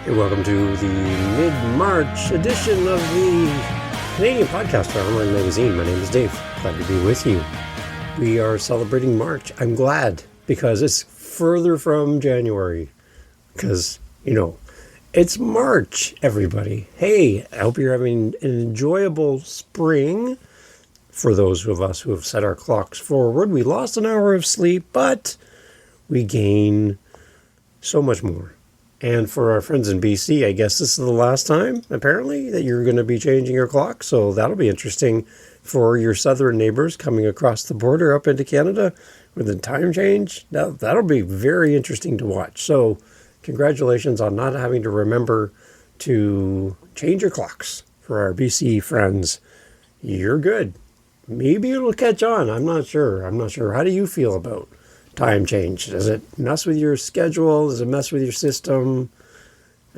Hey, welcome to the mid-March edition of the Canadian Podcaster Online Magazine. My name is Dave. Glad to be with you. We are celebrating March. I'm glad because it's further from January. Because, it's March, everybody. Hey, I hope you're having an enjoyable spring. For those of us who have set our clocks forward, we lost an hour of sleep, but we gain so much more. And for our friends in BC, I guess this is the last time, apparently, that you're going to be changing your clock. So that'll be interesting for your southern neighbors coming across the border up into Canada with the time change. That'll be very interesting to watch. So congratulations on not having to remember to change your clocks. For our BC friends, you're good. Maybe it'll catch on. I'm not sure. How do you feel about time change? Does it mess with your schedule? Does it mess with your system?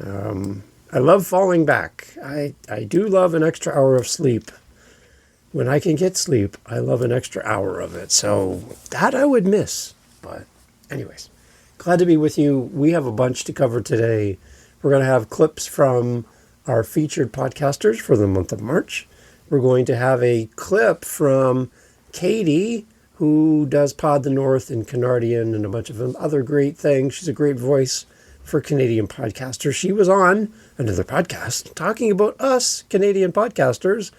I love falling back. I do love an extra hour of sleep. When I can get sleep, I love an extra hour of it. So that I would miss. But anyways, glad to be with you. We have a bunch to cover today. We're going to have clips from our featured podcasters for the month of March. We're going to have a clip from Katie, who does PodTheNorth and Canardian and a bunch of other great things. She's a great voice for Canadian podcasters. She was on another podcast talking about us, Canadian podcasters.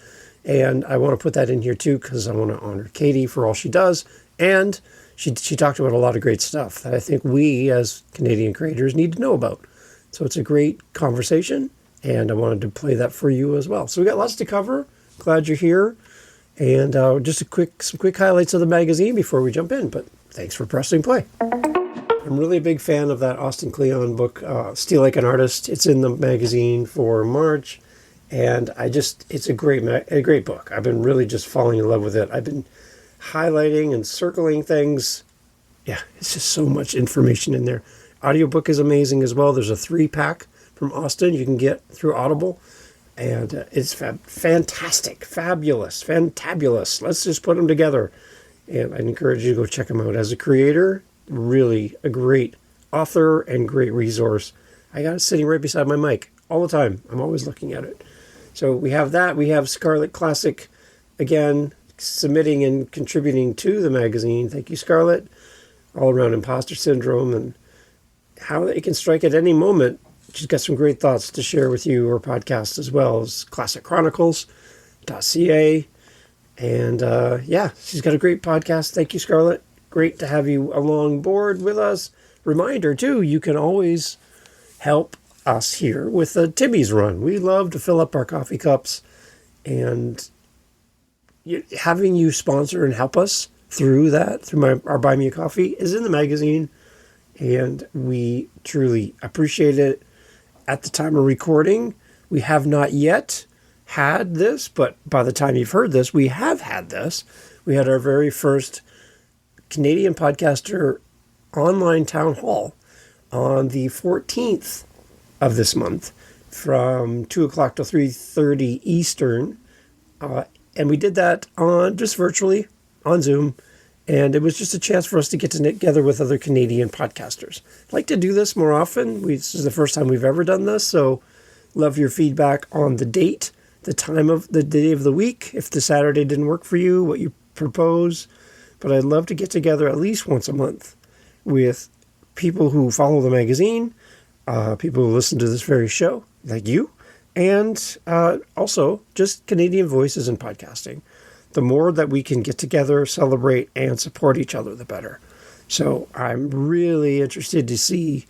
And I want to put that in here too, because I want to honor Katie for all she does. And she talked about a lot of great stuff that I think we as Canadian creators need to know about. So it's a great conversation, and I wanted to play that for you as well. So we got lots to cover. Glad you're here. And just some quick highlights of the magazine before we jump in, but thanks for pressing play. I'm really a big fan of that Austin Kleon book, Steal Like an Artist. It's in the magazine for March, and it's a great book. I've been really just falling in love with it. I've been highlighting and circling things. Yeah, it's just so much information in there. Audiobook is amazing as well. There's a 3-pack from Austin you can get through Audible. And it's fantastic, fabulous, fantabulous. Let's just put them together. And I'd encourage you to go check them out. As a creator, really a great author and great resource. I got it sitting right beside my mic all the time. I'm always looking at it. So we have that. We have Scarlett Classic, again, submitting and contributing to the magazine. Thank you, Scarlett. All around imposter syndrome and how it can strike at any moment. She's got some great thoughts to share with you, her podcast, as well as ClassicChronicles.ca. And she's got a great podcast. Thank you, Scarlett. Great to have you along board with us. Reminder, too, you can always help us here with the Timmy's Run. We love to fill up our coffee cups. And having you sponsor and help us through that, through our Buy Me a Coffee, is in the magazine. And we truly appreciate it. At the time of recording, we have not yet had this, but by the time you've heard this, we have had this. We had our very first Canadian Podcaster online town hall on the 14th of this month from 2 o'clock to 3:30 Eastern. And we did that just virtually on Zoom. And it was just a chance for us to get together with other Canadian podcasters. I'd like to do this more often. This is the first time we've ever done this, so love your feedback on the date, the time of the day of the week, if the Saturday didn't work for you, what you propose. But I'd love to get together at least once a month with people who follow the magazine, people who listen to this very show, like you, and also just Canadian voices in podcasting. The more that we can get together, celebrate, and support each other, the better. So I'm really interested to see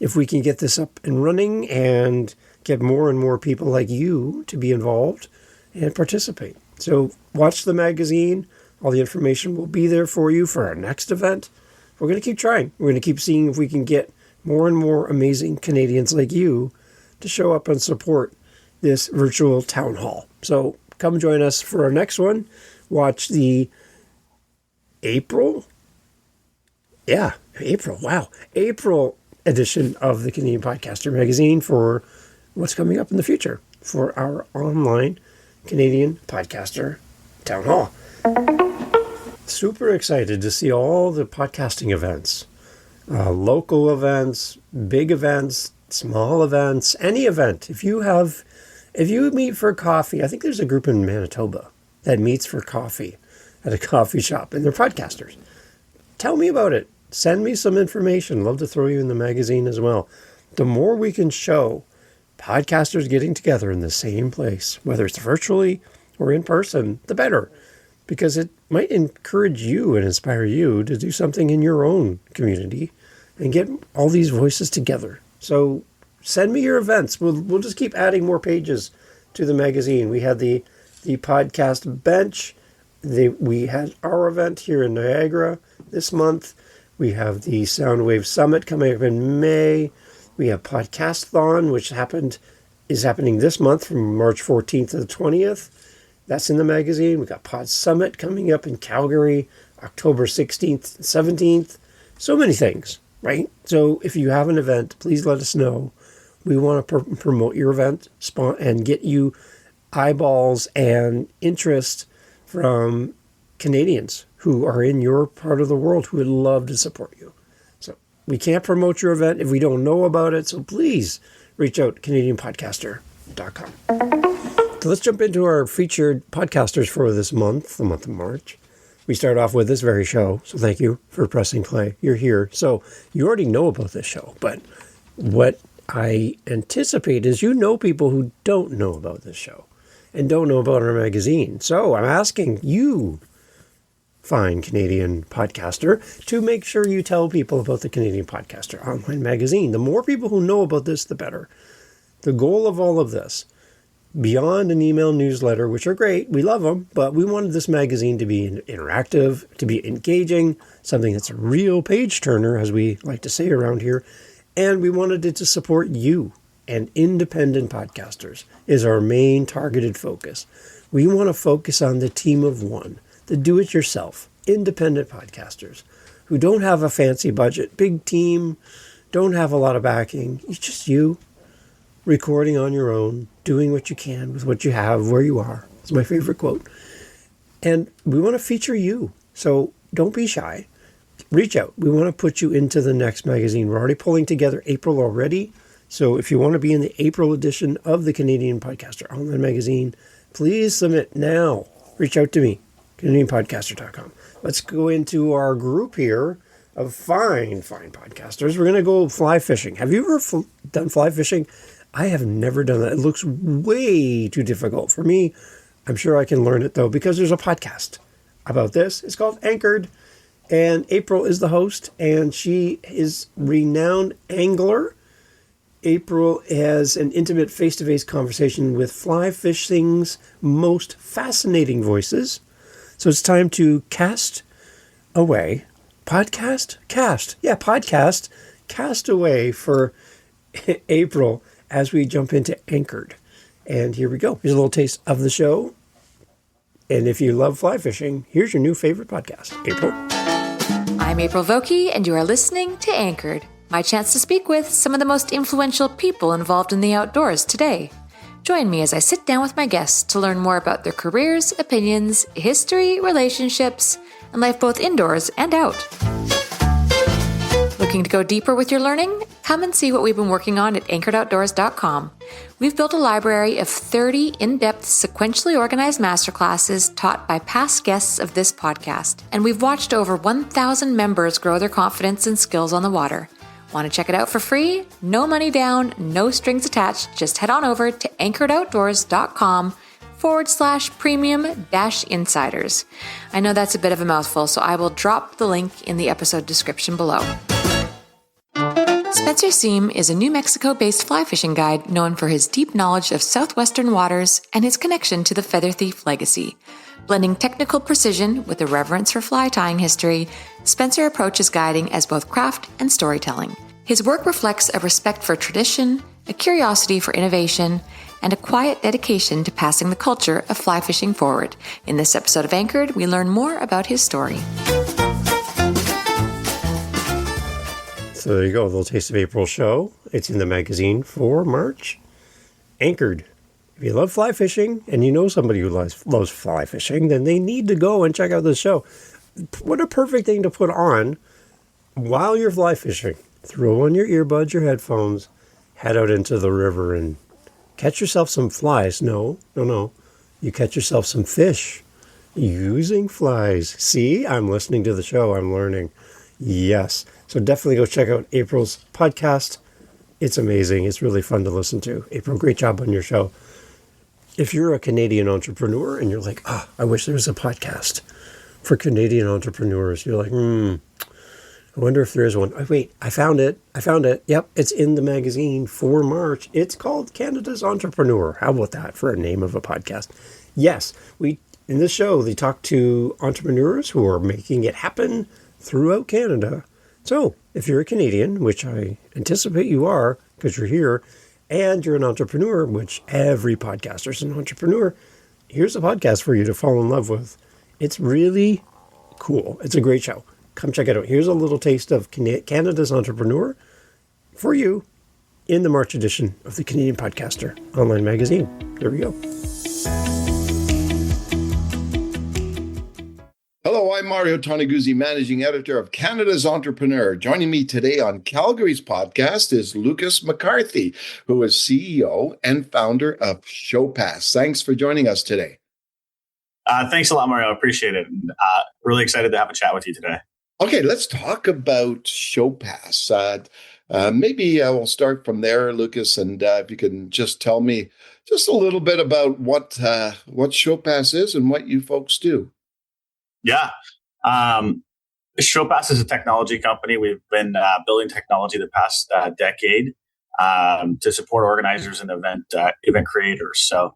if we can get this up and running and get more and more people like you to be involved and participate. So watch the magazine. All the information will be there for you for our next event. We're going to keep trying. We're going to keep seeing if we can get more and more amazing Canadians like you to show up and support this virtual town hall. So come join us for our next one. Watch the April edition of the Canadian Podcaster magazine for what's coming up in the future for our online Canadian Podcaster Town Hall. Super excited to see all the podcasting events, local events, big events, small events, any event. If you meet for coffee, I think there's a group in Manitoba that meets for coffee at a coffee shop, and they're podcasters. Tell me about it. Send me some information. Love to throw you in the magazine as well. The more we can show podcasters getting together in the same place, whether it's virtually or in person, the better. Because it might encourage you and inspire you to do something in your own community and get all these voices together. So send me your events. We'll just keep adding more pages to the magazine. We had the podcast bench. We had our event here in Niagara this month. We have the Soundwave Summit coming up in May. We have Podcastathon, which is happening this month from March 14th to the 20th. That's in the magazine. We got Pod Summit coming up in Calgary, October 16th and 17th. So many things, right? So if you have an event, please let us know. We want to promote your event and get you eyeballs and interest from Canadians who are in your part of the world who would love to support you. So we can't promote your event if we don't know about it. So please reach out to CanadianPodcaster.com. So let's jump into our featured podcasters for this month, the month of March. We start off with this very show, so thank you for pressing play. You're here. So you already know about this show, but what I anticipate is you know people who don't know about this show and don't know about our magazine. So I'm asking you, fine Canadian podcaster, to make sure you tell people about the Canadian Podcaster online magazine. The more people who know about this, the better. The goal of all of this, beyond an email newsletter, which are great, we love them, but we wanted this magazine to be interactive, to be engaging, something that's a real page turner, as we like to say around here, and we wanted it to support you, and independent podcasters is our main targeted focus. We want to focus on the team of one, the do-it-yourself, independent podcasters who don't have a fancy budget, big team, don't have a lot of backing. It's just you recording on your own, doing what you can with what you have, where you are. It's my favorite quote. And we want to feature you. So don't be shy. Reach out. We want to put you into the next magazine. We're already pulling together April already. So if you want to be in the April edition of the Canadian Podcaster Online Magazine, please submit now. Reach out to me, CanadianPodcaster.com. Let's go into our group here of fine podcasters. We're going to go fly fishing. Have you ever done fly fishing? I have never done that. It looks way too difficult for me. I'm sure I can learn it, though, because there's a podcast about this. It's called Anchored, and April is the host, and she is renowned angler. April has an intimate face-to-face conversation with fly fishing's most fascinating voices. So it's time to cast away. Podcast away for April as we jump into Anchored. And here we go. Here's a little taste of the show. And if you love fly fishing, here's your new favorite podcast, April. I'm April Vokey, and you are listening to Anchored, my chance to speak with some of the most influential people involved in the outdoors today. Join me as I sit down with my guests to learn more about their careers, opinions, history, relationships, and life both indoors and out. Looking to go deeper with your learning? Come and see what we've been working on at anchoredoutdoors.com. We've built a library of 30 in-depth, sequentially organized masterclasses taught by past guests of this podcast, and we've watched over 1,000 members grow their confidence and skills on the water. Want to check it out for free? No money down, no strings attached. Just head on over to anchoredoutdoors.com/premium-insiders. I know that's a bit of a mouthful, so I will drop the link in the episode description below. Spencer Seam is a New Mexico-based fly fishing guide known for his deep knowledge of southwestern waters and his connection to the feather thief legacy. Blending technical precision with a reverence for fly tying history, Spencer approaches guiding as both craft and storytelling. His work reflects a respect for tradition, a curiosity for innovation, and a quiet dedication to passing the culture of fly fishing forward. In this episode of Anchored, we learn more about his story. So there you go, a little taste of April show. It's in the magazine for March. Anchored. If you love fly fishing and you know somebody who loves fly fishing, then they need to go and check out this show. What a perfect thing to put on while you're fly fishing. Throw on your earbuds, your headphones, head out into the river and catch yourself some flies. No. You catch yourself some fish using flies. See, I'm listening to the show. I'm learning. Yes. So definitely go check out April's podcast. It's amazing. It's really fun to listen to. April, great job on your show. If you're a Canadian entrepreneur and you're like, I wish there was a podcast for Canadian entrepreneurs. You're like, I wonder if there is one. Oh, wait, I found it. Yep, it's in the magazine for March. It's called Canada's Entrepreneur. How about that for a name of a podcast? Yes, in this show, they talk to entrepreneurs who are making it happen throughout Canada. So if you're a Canadian, which I anticipate you are because you're here, and you're an entrepreneur, which every podcaster is an entrepreneur, here's a podcast for you to fall in love with. It's really cool. It's a great show. Come check it out. Here's a little taste of Canada's Entrepreneur for you in the March edition of the Canadian Podcaster online magazine. There we go. Hello, I'm Mario Toneguzzi, Managing Editor of Canada's Entrepreneur. Joining me today on Calgary's podcast is Lucas McCarthy, who is CEO and founder of ShowPass. Thanks for joining us today. Thanks a lot, Mario. I appreciate it. Really excited to have a chat with you today. Okay, let's talk about ShowPass. Maybe we'll start from there, Lucas, and if you can just tell me just a little bit about what ShowPass is and what you folks do. Yeah. ShowPass is a technology company. We've been building technology the past decade to support organizers and event creators. So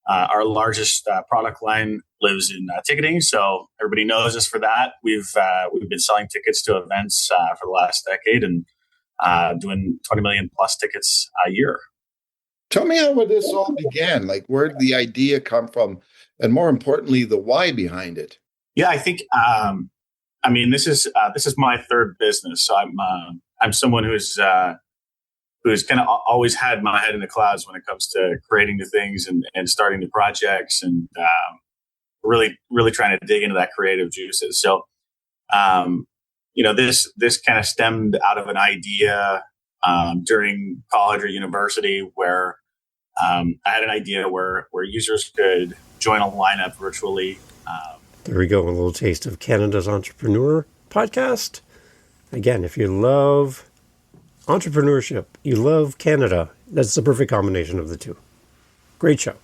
our largest product line lives in ticketing. So everybody knows us for that. We've been selling tickets to events for the last decade and doing 20 million plus tickets a year. Tell me how this all began. Like, where did the idea come from? And more importantly, the why behind it. Yeah, I think, this is my third business. So I'm someone who's kind of always had my head in the clouds when it comes to creating new things and starting new projects and really trying to dig into that creative juices. So, this kind of stemmed out of an idea during college or university where I had an idea where users could join a lineup virtually. There we go, a little taste of Canada's Entrepreneur podcast. Again, if you love entrepreneurship, you love Canada, that's the perfect combination of the two. Great show.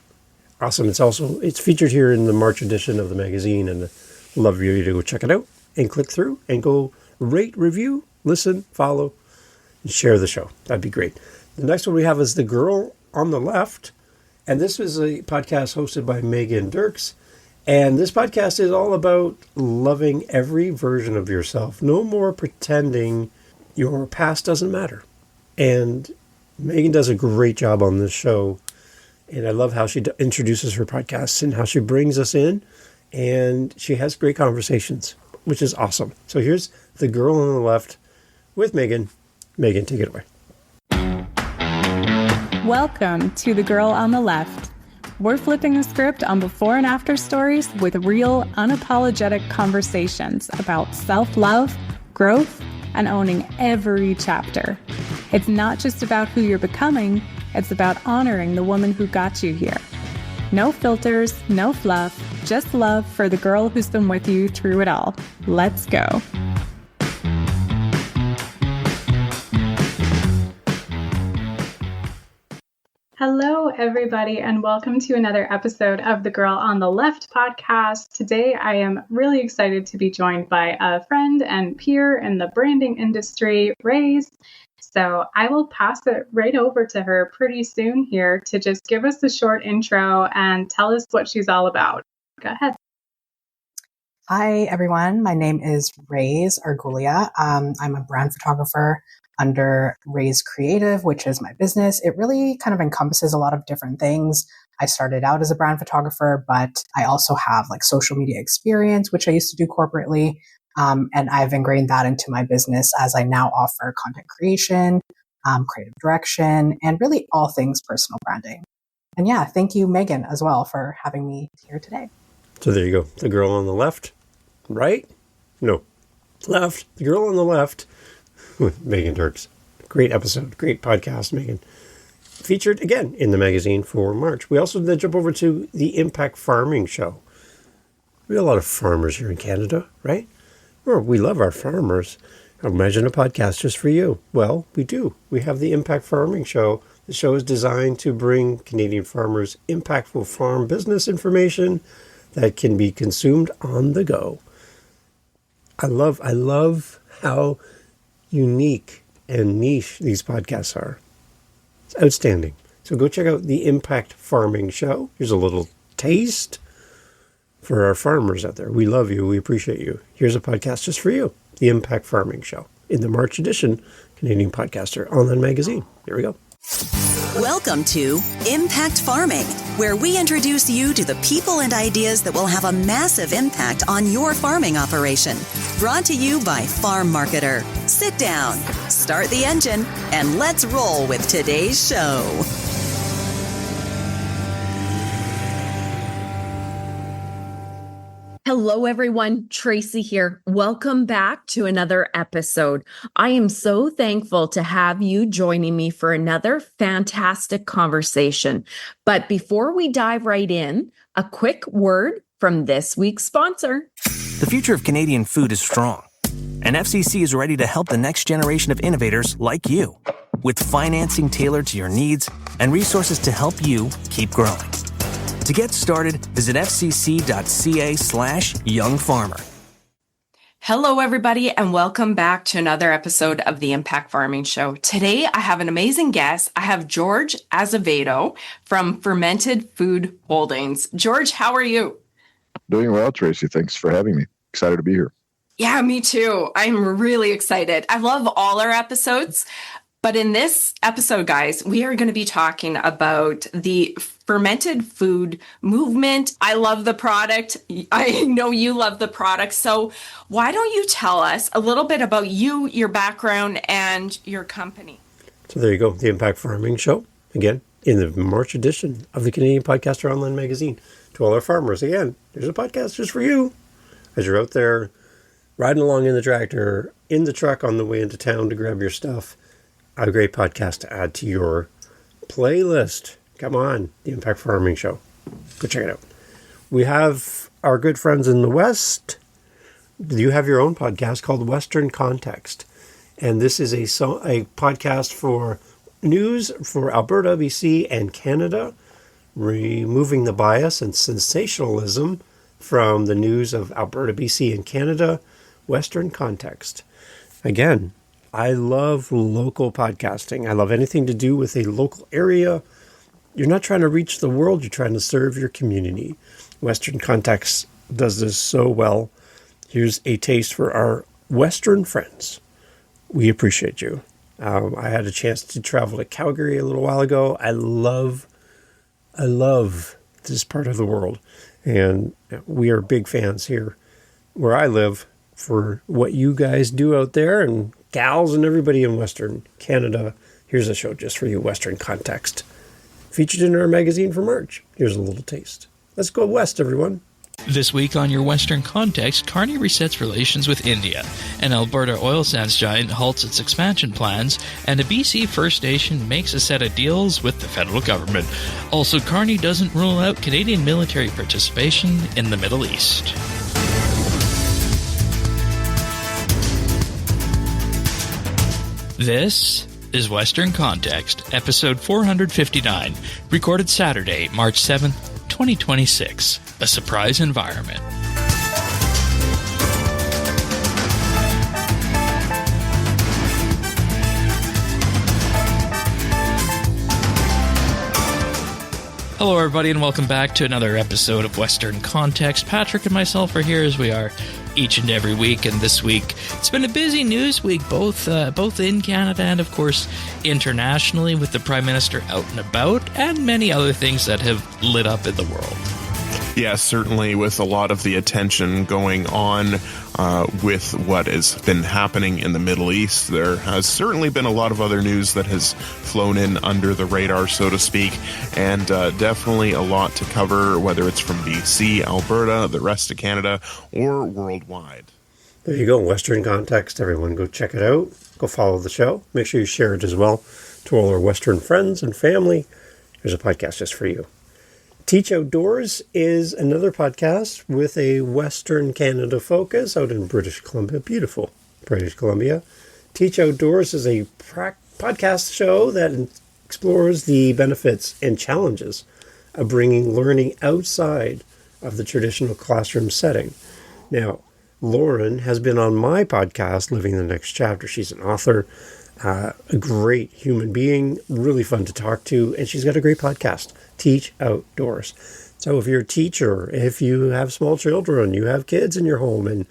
Awesome. It's featured here in the March edition of the magazine, and I'd love you to go check it out and click through and go rate, review, listen, follow, and share the show. That'd be great. The next one we have is The Girl on the Left, and this is a podcast hosted by Megan Dirks. And this podcast is all about loving every version of yourself. No more pretending your past doesn't matter. And Megan does a great job on this show. And I love how she introduces her podcasts and how she brings us in. And she has great conversations, which is awesome. So here's The Girl on the Left with Megan. Megan, take it away. Welcome to The Girl on the Left. We're flipping the script on before and after stories with real, unapologetic conversations about self-love, growth, and owning every chapter. It's not just about who you're becoming, it's about honoring the woman who got you here. No filters, no fluff, just love for the girl who's been with you through it all. Let's go. Hello, everybody, and welcome to another episode of the Girl on the Left podcast. Today, I am really excited to be joined by a friend and peer in the branding industry, Raze. So I will pass it right over to her pretty soon here to just give us a short intro and tell us what she's all about. Go ahead. Hi, everyone. My name is Raze Argulia. I'm a brand photographer under Raze Creative, which is my business. It really kind of encompasses a lot of different things. I started out as a brand photographer, but I also have like social media experience, which I used to do corporately. And I've ingrained that into my business as I now offer content creation, creative direction, and really all things personal branding. And yeah, thank you, Megan, as well, for having me here today. So there you go. The girl on the left, right? No, left. The girl on the left with Megan Dirks. Great episode. Great podcast, Megan. featured again in the magazine for March. We also then jump over to the Impact Farming Show. We have a lot of farmers here in Canada, right? Well, we love our farmers. Imagine a podcast just for you. Well, we do. We have the Impact Farming Show. The show is designed to bring Canadian farmers impactful farm business information that can be consumed on the go. I love how unique and niche these podcasts are. It's outstanding. So go check out the Impact Farming Show. Here's a little taste for our farmers out there. We love you. We appreciate you. Here's a podcast just for you. The Impact Farming Show in the March edition, Canadian Podcaster Online Magazine. Here we go. Welcome to Impact Farming, where we introduce you to the people and ideas that will have a massive impact on your farming operation. Brought to you by Farm Marketer. Sit down, start the engine, and let's roll with today's show. Hello, everyone. Tracy here. Welcome back to another episode. I am so thankful to have you joining me for another fantastic conversation. But before we dive right in, a quick word from this week's sponsor. The future of Canadian food is strong, and FCC is ready to help the next generation of innovators like you with financing tailored to your needs and resources to help you keep growing. To get started, visit fcc.ca/youngfarmer. Hello, everybody, and welcome back to another episode of the Impact Farming Show. Today, I have an amazing guest. I have George Azevedo from Fermented Food Holdings. George, how are you? Doing well, Tracy. Thanks for having me. Excited to be here. Yeah, me too. I'm really excited. I love all our episodes. But in this episode, guys, we are going to be talking about the fermented food movement. I love the product. I know you love the product. So why don't you tell us a little bit about you, your background, and your company? So there you go. The Impact Farming Show, again, in the March edition of the Canadian Podcaster Online Magazine. To all our farmers, again, there's a podcast just for you. As you're out there riding along in the tractor, in the truck on the way into town to grab your stuff, a great podcast to add to your playlist. Come on, the Impact Farming Show. Go check it out. We have our good friends in the West. You have your own podcast called Western Context. And this is a podcast for news for Alberta, BC, and Canada, removing the bias and sensationalism from the news of Alberta, BC, and Canada. Western Context. Again, I love local podcasting. I love anything to do with a local area. You're not trying to reach the world. You're trying to serve your community. Western Context does this so well. Here's a taste for our Western friends. We appreciate you. I had a chance to travel to Calgary a little while ago. I love this part of the world. And we are big fans here where I live for what you guys do out there, and gals and everybody in Western Canada. Here's a show just for you, Western Context. Featured in our magazine for March. Here's a little taste. Let's go west, everyone. This week on your Western Context, Carney resets relations with India. An Alberta oil sands giant halts its expansion plans, and a BC First Nation makes a set of deals with the federal government. Also, Carney doesn't rule out Canadian military participation in the Middle East. This is Western Context, episode 459, recorded Saturday, March 7th, 2026. A surprise environment. Hello, everybody, and welcome back to another episode of Western Context. Patrick and myself are here as we are each and every week, and this week it's been a busy news week, both in Canada and, of course, internationally, with the Prime Minister out and about, and many other things that have lit up in the world. Yeah, certainly with a lot of the attention going on with what has been happening in the Middle East, there has certainly been a lot of other news that has flown in under the radar, so to speak, and definitely a lot to cover, whether it's from BC, Alberta, the rest of Canada, or worldwide. There you go, Western Context. Everyone go check it out. Go follow the show. Make sure you share it as well To all our Western friends and family, there's a podcast just for you. Teach Outdoors is another podcast with a Western Canada focus out in British Columbia, beautiful British Columbia. Teach Outdoors is a podcast show that explores the benefits and challenges of bringing learning outside of the traditional classroom setting. Now, Lauren has been on my podcast, Living the Next Chapter. She's an author, a great human being, really fun to talk to, and she's got a great podcast, Teach Outdoors. So if you're a teacher, if you have small children, you have kids in your home, and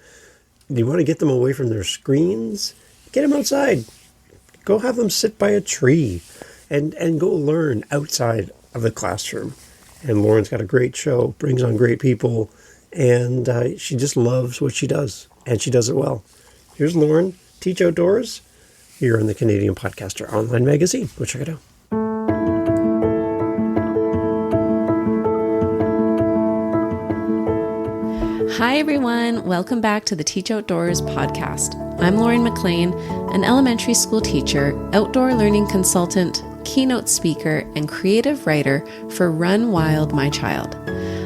you want to get them away from their screens, get them outside. Go have them sit by a tree and go learn outside of the classroom. And Lauren's got a great show, brings on great people, and she just loves what she does, and she does it well. Here's Lauren, Teach Outdoors, here in the Canadian Podcaster Online Magazine. Go check it out. Hi, everyone. Welcome back to the Teach Outdoors podcast. I'm Lauren McLean, an elementary school teacher, outdoor learning consultant, keynote speaker, and creative writer for Run Wild, My Child.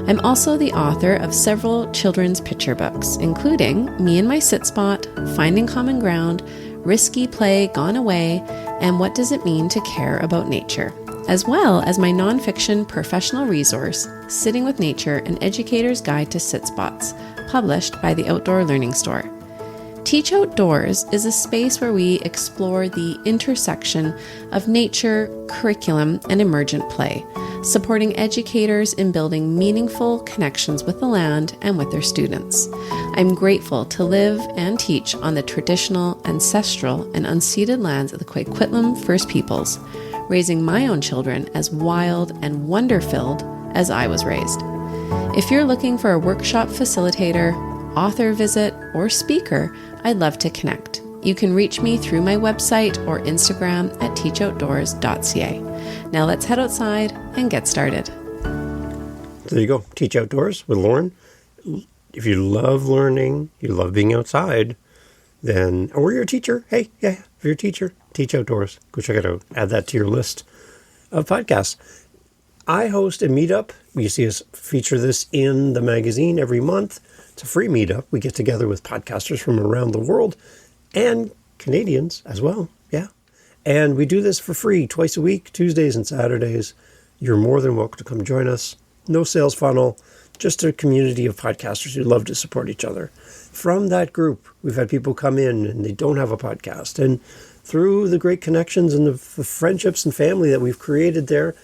I'm also the author of several children's picture books, including Me and My Sit Spot, Finding Common Ground, Risky Play Gone Away, and What Does It Mean to Care About Nature, as well as my nonfiction professional resource, Sitting with Nature, An Educator's Guide to Sit Spots, published by the Outdoor Learning Store. Teach Outdoors is a space where we explore the intersection of nature, curriculum, and emergent play, supporting educators in building meaningful connections with the land and with their students. I'm grateful to live and teach on the traditional, ancestral, and unceded lands of the Coquitlam First Peoples, raising my own children as wild and wonder-filled as I was raised. If you're looking for a workshop facilitator, author visit, or speaker, I'd love to connect. You can reach me through my website or Instagram at teachoutdoors.ca. Now let's head outside and get started. There you go. Teach Outdoors with Lauren. If you love learning, you love being outside, then, or you're a teacher, hey, yeah, if you're a teacher, Teach Outdoors. Go check it out. Add that to your list of podcasts. I host a meetup. You see us feature this in the magazine every month. It's a free meetup. We get together with podcasters from around the world and Canadians as well. Yeah. And we do this for free twice a week, Tuesdays and Saturdays. You're more than welcome to come join us. No sales funnel, just a community of podcasters who love to support each other. From that group, we've had people come in and they don't have a podcast. And through the great connections and the friendships and family that we've created there,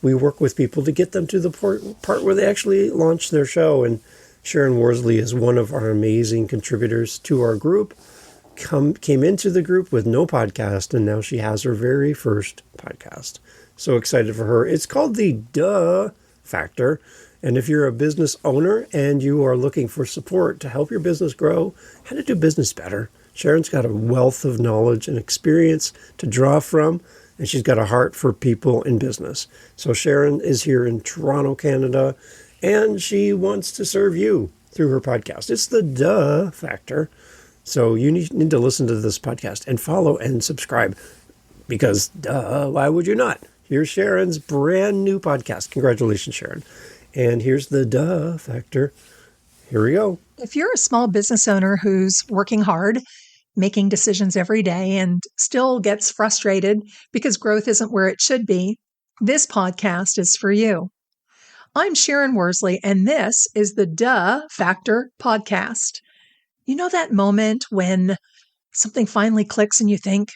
we work with people to get them to the part where they actually launch their show. And Sharon Worsley is one of our amazing contributors to our group, came into the group with no podcast, and now she has her very first podcast. So excited for her. It's called the Duh Factor. And if you're a business owner and you are looking for support to help your business grow, how to do business better, Sharon's got a wealth of knowledge and experience to draw from, and she's got a heart for people in business. So Sharon is here in Toronto, Canada, and she wants to serve you through her podcast. It's the Duh Factor. So you need to listen to this podcast and follow and subscribe because, duh, why would you not? Here's Sharon's brand new podcast. Congratulations, Sharon. And here's the Duh Factor. Here we go. If you're a small business owner who's working hard, making decisions every day, and still gets frustrated because growth isn't where it should be, this podcast is for you. I'm Sharon Worsley, and this is the Duh Factor podcast. You know that moment when something finally clicks and you think,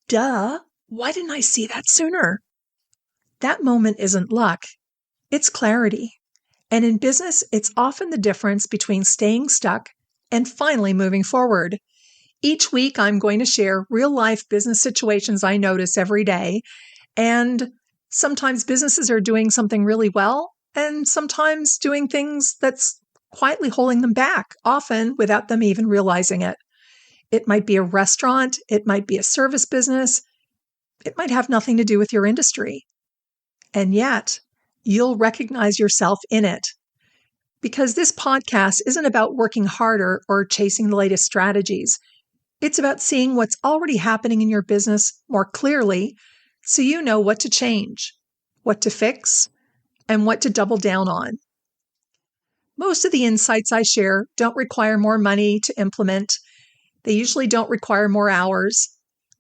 duh, why didn't I see that sooner? That moment isn't luck, it's clarity. And in business, it's often the difference between staying stuck and finally moving forward. Each week, I'm going to share real-life business situations I notice every day. And sometimes businesses are doing something really well, and sometimes doing things that's quietly holding them back, often without them even realizing it. It might be a restaurant, it might be a service business, it might have nothing to do with your industry. And yet, you'll recognize yourself in it. Because this podcast isn't about working harder or chasing the latest strategies. It's about seeing what's already happening in your business more clearly so you know what to change, what to fix, and what to double down on. Most of the insights I share don't require more money to implement. They usually don't require more hours.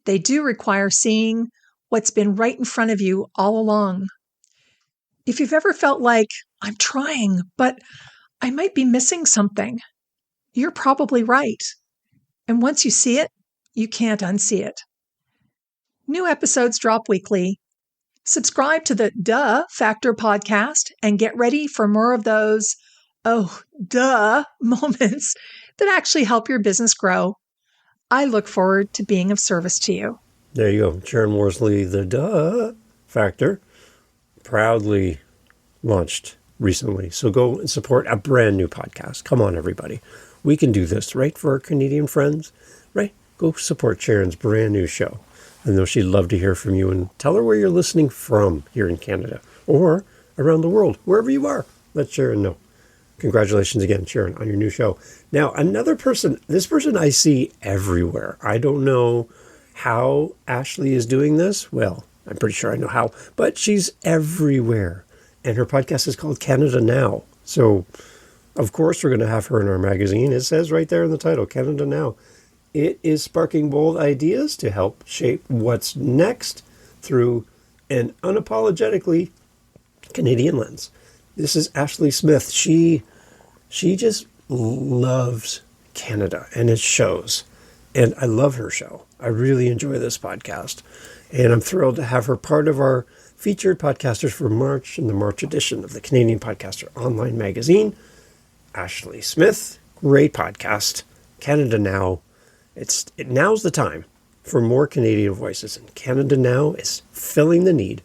They do require seeing what's been right in front of you all along. If you've ever felt like, I'm trying, but I might be missing something, you're probably right. And once you see it, you can't unsee it. New episodes drop weekly. Subscribe to the Duh Factor podcast and get ready for more of those, oh, duh moments that actually help your business grow. I look forward to being of service to you. There you go. Sharon Worsley, the Duh Factor, proudly launched recently. So go and support a brand new podcast. Come on, everybody. We can do this, right? For our Canadian friends, right? Go support Sharon's brand new show. I know she'd love to hear from you, and tell her where you're listening from here in Canada or around the world, wherever you are. Let Sharon know. Congratulations again, Sharon, on your new show. Now, another person, this person I see everywhere. I don't know how Ashley is doing this. Well, I'm pretty sure I know how, but she's everywhere. And her podcast is called Canada Now. So, of course, we're going to have her in our magazine. It says right there in the title, Canada Now. It is sparking bold ideas to help shape what's next through an unapologetically Canadian lens. This is Ashley Smith. She just loves Canada, and it shows. And I love her show. I really enjoy this podcast. And I'm thrilled to have her part of our featured podcasters for March in the March edition of the Canadian Podcaster Online magazine. Ashley Smith, great podcast. Canada Now. Now's the time for more Canadian voices, and Canada Now is filling the need.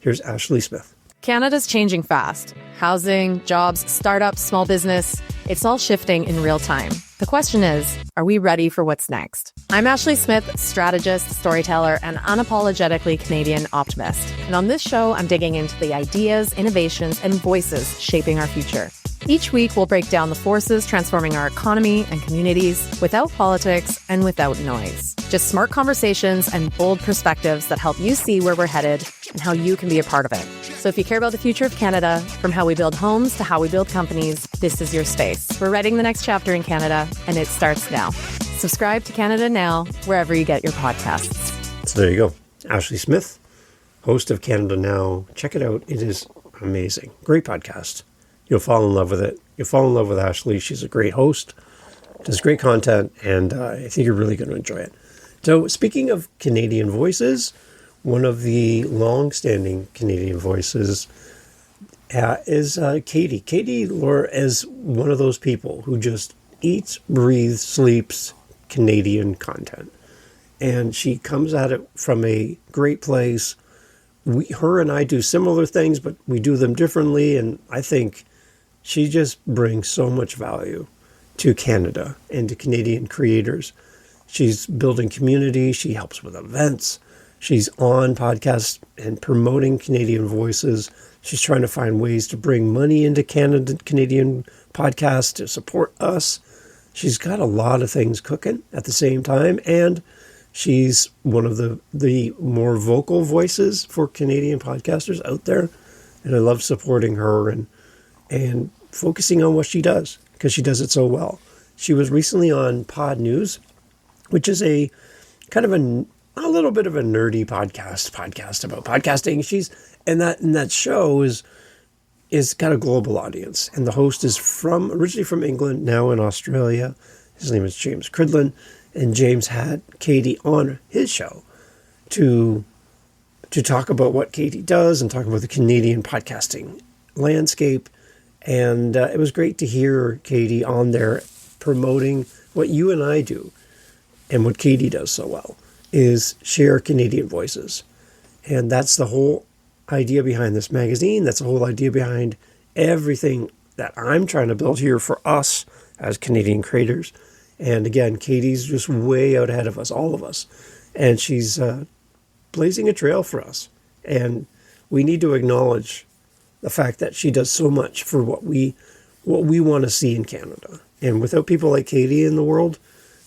Here's Ashley Smith. Canada's changing fast. Housing, jobs, startups, small business, it's all shifting in real time. The question is, are we ready for what's next? I'm Ashley Smith, strategist, storyteller, and unapologetically Canadian optimist. And on this show, I'm digging into the ideas, innovations, and voices shaping our future. Each week, we'll break down the forces transforming our economy and communities without politics and without noise. Just smart conversations and bold perspectives that help you see where we're headed and how you can be a part of it. So if you care about the future of Canada, from how we build homes to how we build companies, this is your space. We're writing the next chapter in Canada, and it starts now. Subscribe to Canada Now, wherever you get your podcasts. So there you go. Ashley Smith, host of Canada Now. Check it out. It is amazing. Great podcast. You'll fall in love with it. You'll fall in love with Ashley. She's a great host, does great content, and I think you're really going to enjoy it. So speaking of Canadian voices, one of the long-standing Canadian voices is Kattie. Kattie Laur is one of those people who just eats, breathes, sleeps Canadian content. And she comes at it from a great place. Her and I do similar things, but we do them differently. And I think she just brings so much value to Canada and to Canadian creators. She's building community. She helps with events. She's on podcasts and promoting Canadian voices. She's trying to find ways to bring money into Canadian podcasts to support us. She's got a lot of things cooking at the same time, and she's one of the more vocal voices for Canadian podcasters out there. And I love supporting her and focusing on what she does, because she does it so well. She was recently on Pod News, which is a kind of a little bit of a nerdy podcast about podcasting. And that show is got a global audience, and the host is originally from England, now in Australia. His name is James Cridlin, and James had Kattie on his show to talk about what Kattie does and talk about the Canadian podcasting landscape. And it was great to hear Kattie on there promoting what you and I do, and what Kattie does so well is share Canadian voices. And that's the whole idea behind this magazine. That's the whole idea behind everything that I'm trying to build here for us as Canadian creators. And again, Kattie's just way out ahead of us, all of us. And she's blazing a trail for us. And we need to acknowledge the fact that she does so much for what we want to see in Canada. And without people like Kattie in the world,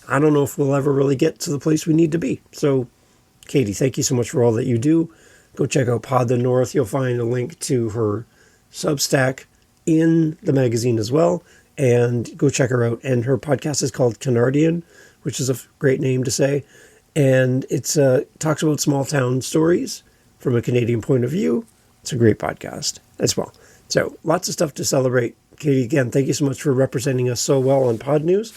I don't know if we'll ever really get to the place we need to be. So, Kattie, thank you so much for all that you do. Go check out Pod the North. You'll find a link to her Substack in the magazine as well. And go check her out. And her podcast is called Canardian, which is a great name to say. And it's talks about small town stories from a Canadian point of view. It's a great podcast as well. So lots of stuff to celebrate. Katie, again, thank you so much for representing us so well on Pod News.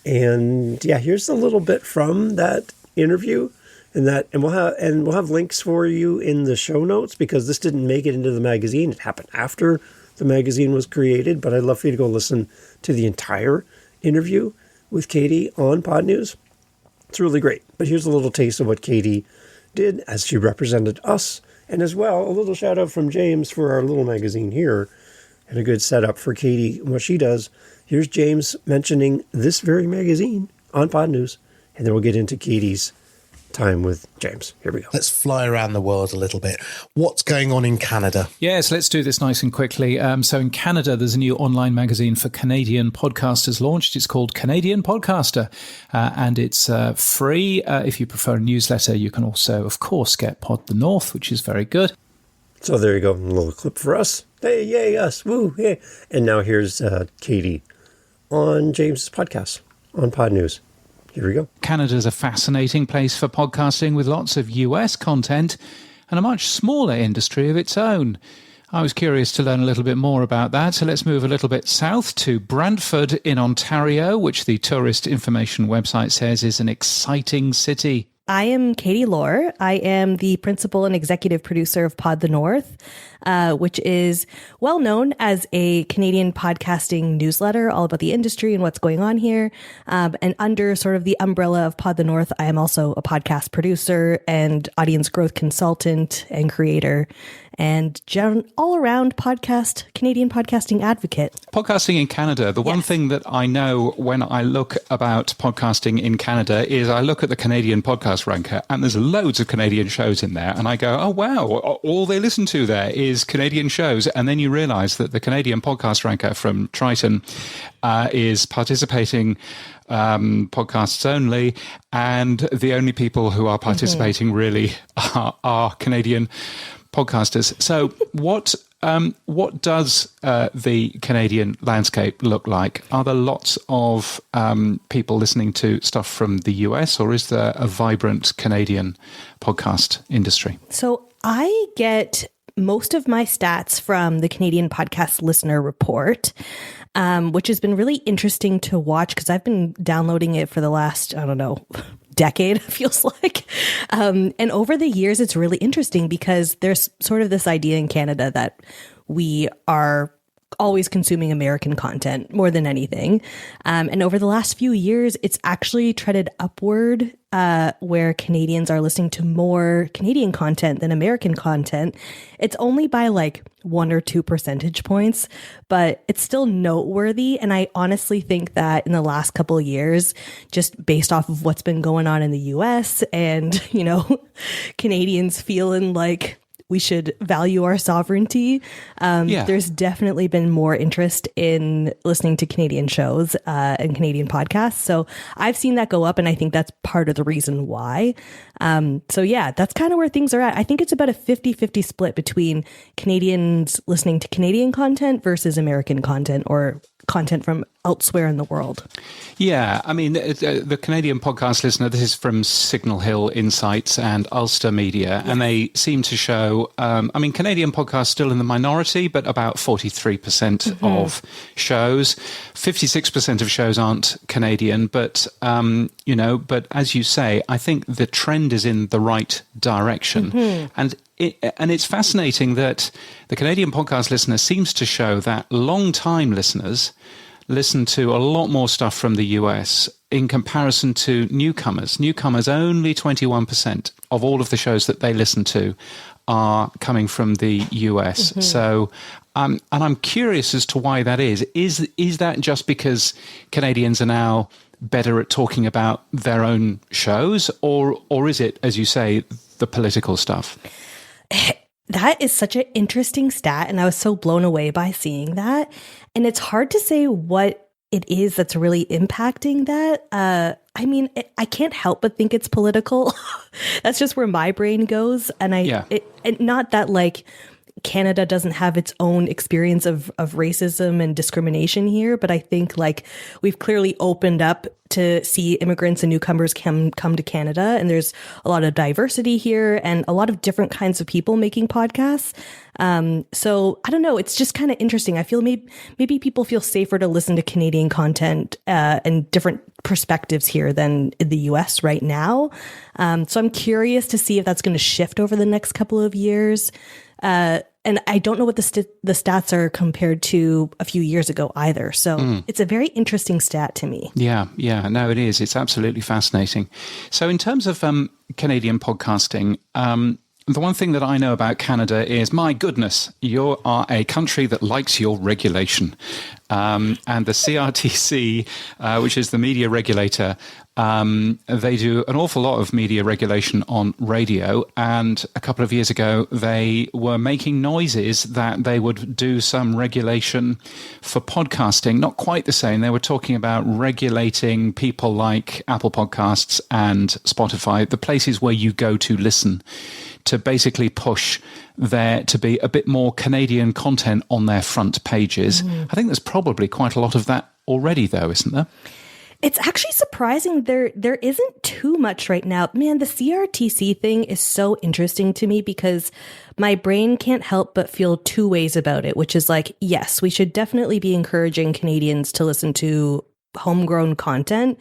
And yeah, here's a little bit from that interview, and we'll have links for you in the show notes, because this didn't make it into the magazine. It happened after the magazine was created, but I'd love for you to go listen to the entire interview with Katie on Pod News. It's really great. But here's a little taste of what Katie did as she represented us, and as well, a little shout out from James for our little magazine here, and a good setup for Katie and what she does. Here's James mentioning this very magazine on Pod News, and then we'll get into Katie's time with James. Here we go. Let's fly around the world a little bit. What's going on in Canada? Yes, let's do this nice and quickly. So in Canada, there's a new online magazine for Canadian podcasters launched. It's called Canadian Podcaster, and it's free. If you prefer a newsletter, you can also, of course, get Pod the North, which is very good. So there you go, a little clip for us. Hey, yay, us, woo, yay. And now here's Katie on James's podcast on Pod News. Here we go. Canada's a fascinating place for podcasting with lots of US content and a much smaller industry of its own. I was curious to learn a little bit more about that, so let's move a little bit south to Brantford in Ontario, which the tourist information website says is an exciting city. I am Kattie Laur. I am the principal and executive producer of Pod the North, which is well known as a Canadian podcasting newsletter all about the industry and what's going on here. And under sort of the umbrella of Pod the North, I am also a podcast producer and audience growth consultant and creator, and all-around Canadian podcasting advocate. Podcasting in Canada, the one thing that I know when I look about podcasting in Canada is I look at the Canadian Podcast Ranker, and there's loads of Canadian shows in there, and I go, oh, wow, all they listen to there is Canadian shows. And then you realize that the Canadian Podcast Ranker from Triton is participating podcasts only, and the only people who are participating really are Canadian podcasters. So what does the Canadian landscape look like? Are there lots of people listening to stuff from the US, or is there a vibrant Canadian podcast industry? So I get most of my stats from the Canadian Podcast Listener Report, which has been really interesting to watch because I've been downloading it for the last, decade, it feels like. And over the years, it's really interesting because there's sort of this idea in Canada that we are always consuming American content more than anything. And over the last few years, it's actually treaded upward, where Canadians are listening to more Canadian content than American content. It's only by like 1 or 2 percentage points, but it's still noteworthy. And I honestly think that in the last couple of years, just based off of what's been going on in the US and, Canadians feeling like we should value our sovereignty. There's definitely been more interest in listening to Canadian shows and Canadian podcasts. So I've seen that go up, and I think that's part of the reason why. That's kind of where things are at. I think it's about a 50-50 split between Canadians listening to Canadian content versus American content or content from elsewhere in the world. Yeah, I mean, the Canadian Podcast Listener, this is from Signal Hill Insights and Ulster Media, and they seem to show, Canadian podcasts still in the minority, but about 43% of shows. 56% of shows aren't Canadian, but as you say, I think the trend is in the right direction. And it's fascinating that the Canadian Podcast Listener seems to show that long-time listeners listen to a lot more stuff from the US in comparison to newcomers. Newcomers, only 21% of all of the shows that they listen to are coming from the US. So, and I'm curious as to why that is. Is that just because Canadians are now better at talking about their own shows, or is it, as you say, the political stuff? That is such an interesting stat, and I was so blown away by seeing that. And it's hard to say what it is that's really impacting that. I mean, I can't help but think it's political. That's just where my brain goes. And not that like Canada doesn't have its own experience of racism and discrimination here, but I think like we've clearly opened up to see immigrants and newcomers come to Canada, and there's a lot of diversity here and a lot of different kinds of people making podcasts. So I don't know, it's just kind of interesting. I feel maybe people feel safer to listen to Canadian content and different perspectives here than in the US right now. So I'm curious to see if that's going to shift over the next couple of years. And I don't know what the stats are compared to a few years ago either. So it's a very interesting stat to me. Yeah, no, it is. It's absolutely fascinating. So in terms of Canadian podcasting, the one thing that I know about Canada is, my goodness, you are a country that likes your regulation. And the CRTC, which is the media regulator, they do an awful lot of media regulation on radio. And a couple of years ago, they were making noises that they would do some regulation for podcasting. Not quite the same. They were talking about regulating people like Apple Podcasts and Spotify, the places where you go to listen, to basically push there to be a bit more Canadian content on their front pages. I think there's probably quite a lot of that already, though, isn't there? It's actually surprising there isn't too much right now. Man, the CRTC thing is so interesting to me because my brain can't help but feel two ways about it, which is like, yes, we should definitely be encouraging Canadians to listen to homegrown content,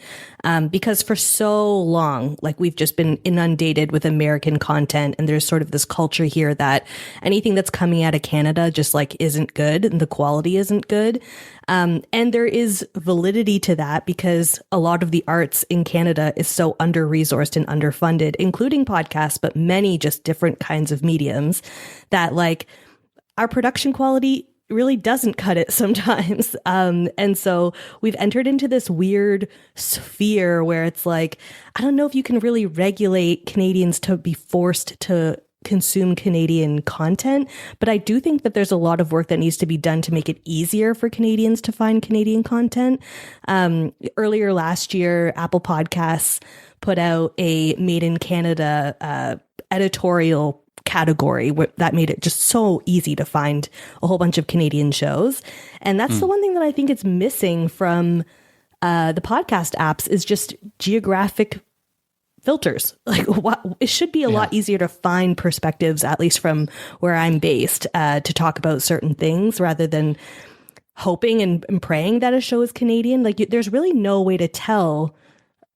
because for so long, like we've just been inundated with American content, and there's sort of this culture here that anything that's coming out of Canada just like isn't good and the quality isn't good. And there is validity to that because a lot of the arts in Canada is so under-resourced and underfunded, including podcasts, but many just different kinds of mediums, that like our production quality really doesn't cut it sometimes. And so we've entered into this weird sphere where it's like, I don't know if you can really regulate Canadians to be forced to consume Canadian content, but I do think that there's a lot of work that needs to be done to make it easier for Canadians to find Canadian content. Earlier last year, Apple Podcasts put out a Made in Canada editorial category that made it just so easy to find a whole bunch of Canadian shows. And that's the one thing that I think is missing from the podcast apps is just geographic filters. Like it should be a lot easier to find perspectives, at least from where I'm based, to talk about certain things rather than hoping and praying that a show is Canadian. Like there's really no way to tell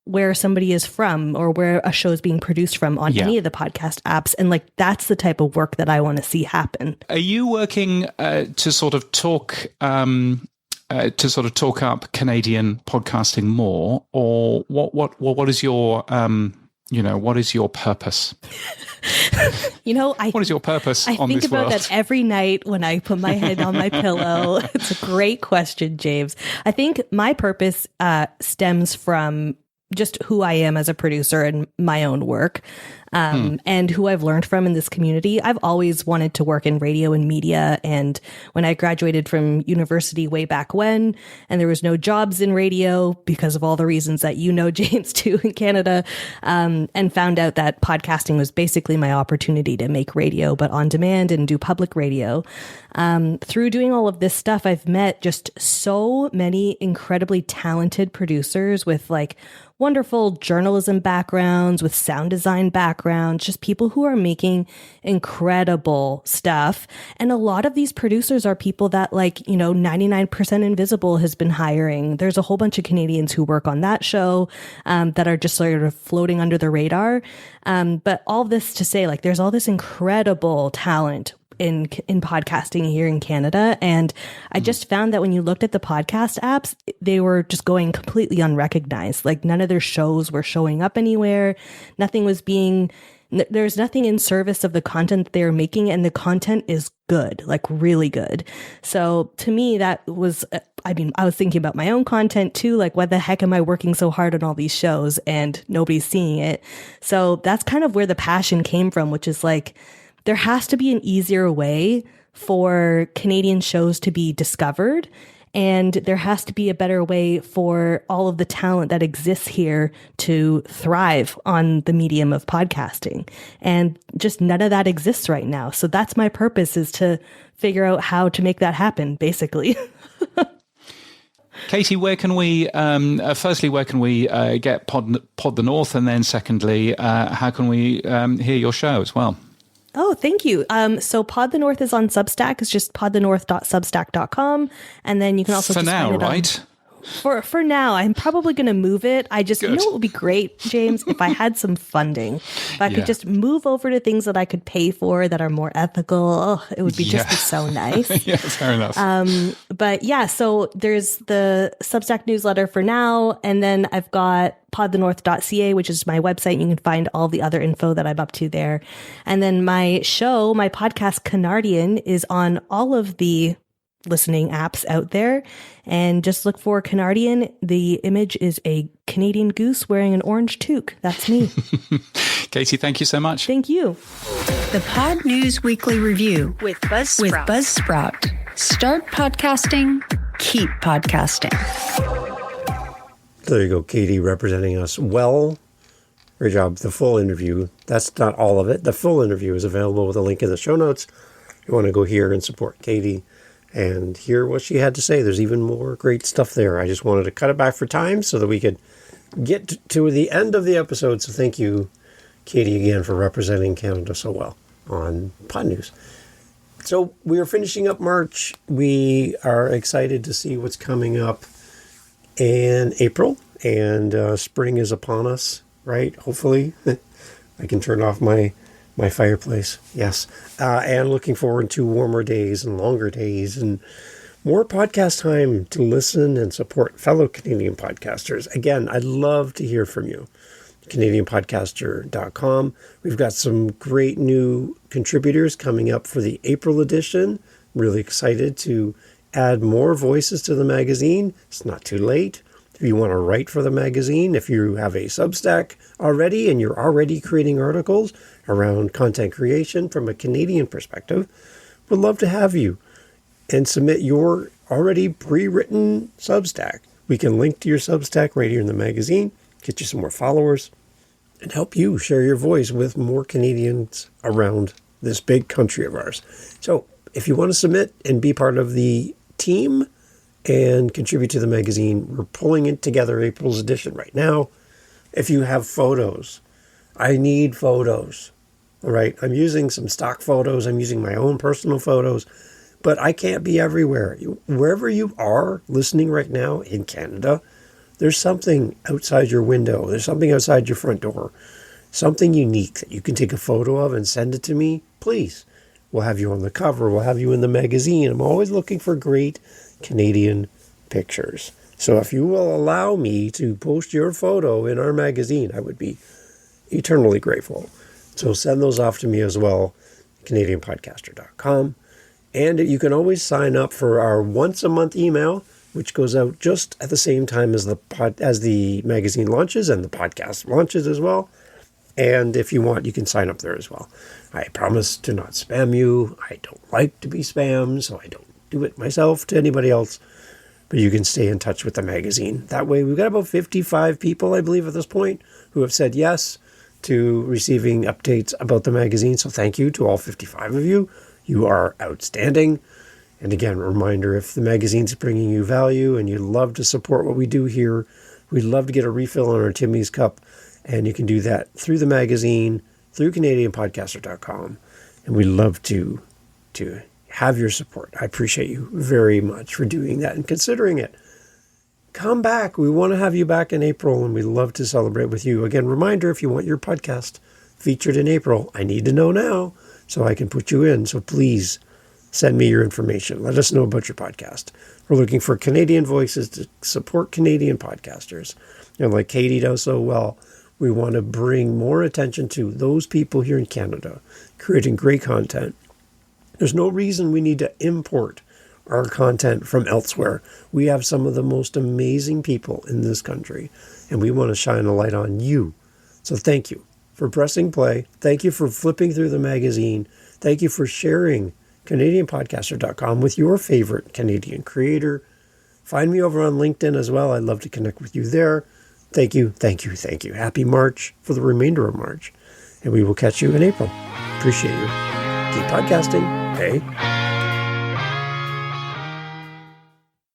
where somebody is from or where a show is being produced from on any of the podcast apps. And like, that's the type of work that I want to see happen. Are you working to sort of talk up Canadian podcasting more, or what is your, what is your purpose? What is your purpose on this world? I think about that every night when I put my head on my pillow. It's a great question, James. I think my purpose stems from just who I am as a producer and my own work, and who I've learned from in this community. I've always wanted to work in radio and media. And when I graduated from university way back when, and there was no jobs in radio because of all the reasons that James, too, in Canada, and found out that podcasting was basically my opportunity to make radio, but on demand and do public radio. Through doing all of this stuff, I've met just so many incredibly talented producers with like wonderful journalism backgrounds, with sound design backgrounds, just people who are making incredible stuff. And a lot of these producers are people that 99% Invisible has been hiring. There's a whole bunch of Canadians who work on that show that are just sort of floating under the radar. But all this to say, there's all this incredible talent in podcasting here in Canada. And I just found that when you looked at the podcast apps, they were just going completely unrecognized. Like none of their shows were showing up anywhere. There's nothing in service of the content they're making, and the content is good, like really good. So to me, that was, I was thinking about my own content too. Like, why the heck am I working so hard on all these shows and nobody's seeing it? So that's kind of where the passion came from, which is like, there has to be an easier way for Canadian shows to be discovered. And there has to be a better way for all of the talent that exists here to thrive on the medium of podcasting. And just none of that exists right now. So that's my purpose, is to figure out how to make that happen, basically. Katie, where can we, firstly, where can we get Pod the North? And then secondly, how can we hear your show as well? Oh, thank you. So Pod the North is on Substack. It's just podthenorth.substack.com. And then you can also for now, find it right? For now, I'm probably going to move it. You know what would be great, James, if I had some funding. If I could just move over to things that I could pay for that are more ethical, it would be just so nice. Yeah, fair enough. But yeah, so there's the Substack newsletter for now, and then I've got podthenorth.ca, which is my website. You can find all the other info that I'm up to there. And then my show, my podcast, Canardian, is on all of the listening apps out there, and just look for Canardian. The image is a Canadian goose wearing an orange toque. That's me. Katie, thank you so much. Thank you. The Pod News Weekly Review with Buzzsprout. Start podcasting, keep podcasting. There you go, Katie, representing us well. Great job. The full interview. That's not all of it. The full interview is available with a link in the show notes. You want to go here and support Katie and hear what she had to say. There's even more great stuff there. I just wanted to cut it back for time so that we could get to the end of the episode. So thank you, Katie, again, for representing Canada so well on Pod News. So we are finishing up March. We are excited to see what's coming up in April, and spring is upon us, right? Hopefully. I can turn off my fireplace. Yes. And looking forward to warmer days and longer days and more podcast time to listen and support fellow Canadian podcasters. Again, I'd love to hear from you. CanadianPodcaster.com. We've got some great new contributors coming up for the April edition. Really excited to add more voices to the magazine. It's not too late. If you want to write for the magazine, if you have a Substack already and you're already creating articles around content creation from a Canadian perspective, we'd love to have you and submit your already pre-written Substack. We can link to your Substack right here in the magazine, get you some more followers, and help you share your voice with more Canadians around this big country of ours. So if you want to submit and be part of the team and contribute to the magazine, we're pulling it together April's edition right now. If you have photos, I need photos. All right. I'm using some stock photos. I'm using my own personal photos, but I can't be everywhere. Wherever you are listening right now in Canada, there's something outside your window. There's something outside your front door, something unique that you can take a photo of and send it to me. Please. We'll have you on the cover. We'll have you in the magazine. I'm always looking for great Canadian pictures. So if you will allow me to post your photo in our magazine, I would be eternally grateful. So send those off to me as well, CanadianPodcaster.com. And you can always sign up for our once a month email, which goes out just at the same time as the magazine launches and the podcast launches as well. And if you want, you can sign up there as well. I promise to not spam you. I don't like to be spammed, so I don't do it myself to anybody else. But you can stay in touch with the magazine. That way, we've got about 55 people, I believe, at this point, who have said yes to receiving updates about the magazine. So thank you to all 55 of you. You are outstanding. And again, a reminder, if the magazine's bringing you value and you'd love to support what we do here, we'd love to get a refill on our Timmy's Cup. And you can do that through the magazine, through CanadianPodcaster.com. And we'd love to have your support. I appreciate you very much for doing that and considering it. Come back. We want to have you back in April, and we'd love to celebrate with you. Again, reminder, if you want your podcast featured in April, I need to know now so I can put you in. So please send me your information. Let us know about your podcast. We're looking for Canadian voices to support Canadian podcasters. And like Katie does so well, we want to bring more attention to those people here in Canada creating great content. There's no reason we need to import our content from elsewhere. We have some of the most amazing people in this country, and we want to shine a light on you. So thank you for pressing play. Thank you for flipping through the magazine. Thank you for sharing CanadianPodcaster.com with your favorite Canadian creator. Find me over on LinkedIn as well. I'd love to connect with you there. Thank you, thank you, thank you. Happy March for the remainder of March. And we will catch you in April. Appreciate you. Keep podcasting. Hey.